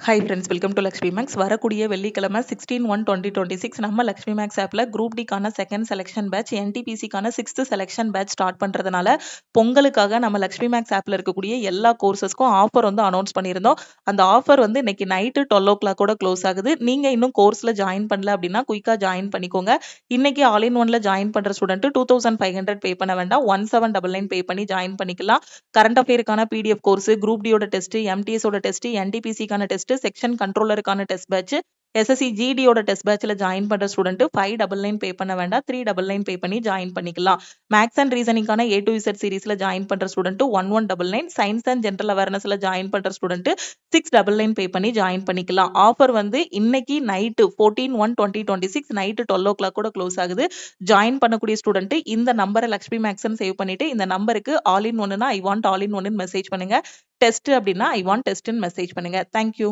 Hi friends, welcome to Lakshmi Max. வரக்கூடிய வெள்ளிக்கிழமை 16/1/2026 நம்ம லக்ஷ்மி மேக்ஸ் ஆப்பில் குரூப் டிக்கான செகண்ட் செலெக்ஷன் பேட்ச், என்டிபிசிக்கான 6th செலெக்ஷன் பேட்ச் ஸ்டார்ட் பண்ணுறதுனால பொங்கலுக்காக நம்ம லக்ஷ்மி மேக்ஸ் ஆப்பில் இருக்கக்கூடிய எல்லா கோர்சஸ்க்கும் ஆஃபர் வந்து அனௌன்ஸ் பண்ணியிருந்தோம். அந்த ஆஃபர் வந்து இன்னைக்கு நைட்டு 12 o'clock க்ளோஸ் ஆகுது. நீங்கள் இன்னும் கோர்ஸில் ஜாயின் பண்ணல அப்படின்னா குயிக்காக ஜாயின் பண்ணிக்கோங்க. இன்னைக்கு ஆல் இன் ஒன்ல ஜாயின் பண்ணுற ஸ்டூடெண்ட் 2500 பே பண்ண வேண்டாம், 1799 பே பண்ணி ஜாயின் பண்ணிக்கலாம். கரண்ட் அஃபேருக்கான பிடிஎஃப் கோர்ஸ், குரூப் டியோட டெஸ்ட், எம்டிஎஸோட டெஸ்ட், என்டிபிசிக்கான டெஸ்ட், செக்ஷன் கண்ட்ரோலருக்கான டெஸ்ட் பேட்ச், எஸ்எஸ்சி ஜிடியோட டெஸ்ட் பேட்ச்ல ஜாயின் பண்ற ஸ்டூடெண்ட் 599 பே பண்ண வேண்டாம், 399 பே பண்ணி ஜாயின் பண்ணிக்கலாம். மேக்ஸ் அண்ட் ரீசனிங்கான A to Z சீரிஸ்ல ஜாயின் பண்ற ஸ்டூடெண்ட் 1199, சயின்ஸ் அண்ட் ஜெனரல் அவேர்னஸ்ல ஜாயின் பண்ற ஸ்டூடெண்ட் 699 பே பண்ணி ஜாயின் பண்ணிக்கலாம். ஆஃபர் வந்து இன்னைக்கு நைட்டு 14/1/2026 நைட்டு 12 o'clock க்ளோஸ் ஆகுது. ஜாயின் பண்ணக்கூடிய ஸ்டூடெண்ட் இந்த நம்பரை லக்ஷ்மி மேக்ஸ்ன்னு சேவ் பண்ணிட்டு இந்த நம்பருக்கு ஆல் இன் ஒன்னுனா ஐ வாண்ட் ஆல் இன் ஒன்னு மெசேஜ் பண்ணுங்க. டெஸ்ட் அப்படின்னா ஐ வாண்ட் டெஸ்ட்னு மெசேஜ் பண்ணுங்க. தேங்க்யூ.